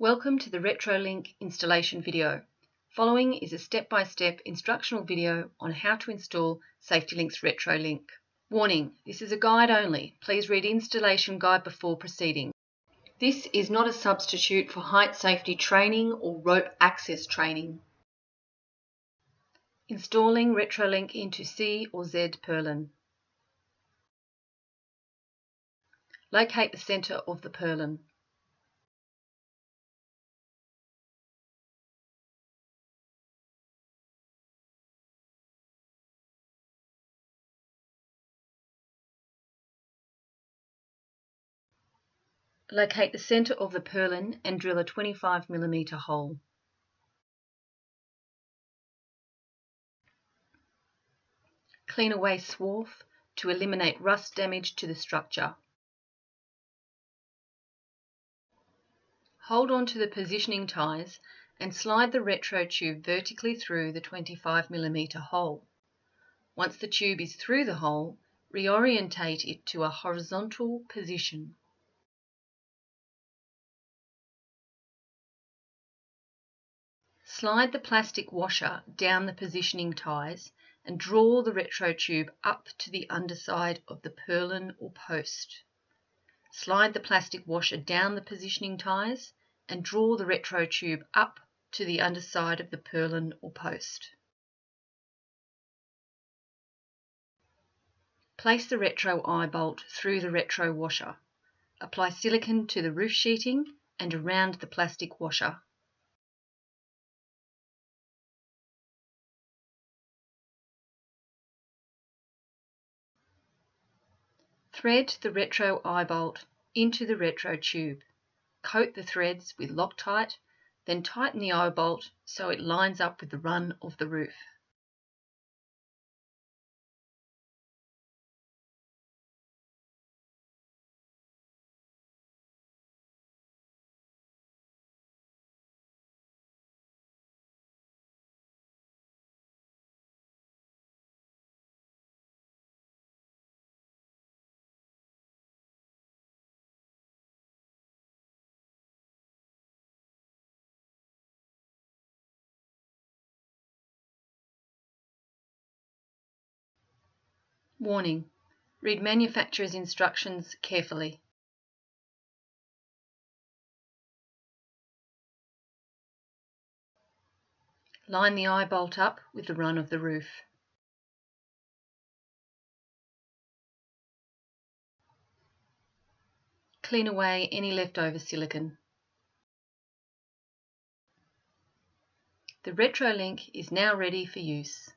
Welcome to the RetroLink installation video. Following is a step-by-step instructional video on how to install SafetyLink's RetroLink. Warning, this is a guide only. Please read installation guide before proceeding. This is not a substitute for height safety training or rope access training. Installing RetroLink into C or Z purlin. Locate the center of the purlin. Locate the center of the purlin and drill a 25mm hole. Clean away swarf to eliminate rust damage to the structure. Hold on to the positioning ties and slide the retro tube vertically through the 25mm hole. Once the tube is through the hole, reorientate it to a horizontal position. Slide the plastic washer down the positioning ties and draw the retro tube up to the underside of the purlin or post. Slide the plastic washer down the positioning ties and draw the retro tube up to the underside of the purlin or post. Place the retro eyebolt through the retro washer. Apply silicone to the roof sheeting and around the plastic washer. Thread the retro eyebolt into the retro tube. Coat the threads with Loctite, then tighten the eyebolt so it lines up with the run of the roof. Warning: read manufacturer's instructions carefully. Line the eyebolt up with the run of the roof. Clean away any leftover silicone. The RetroLink is now ready for use.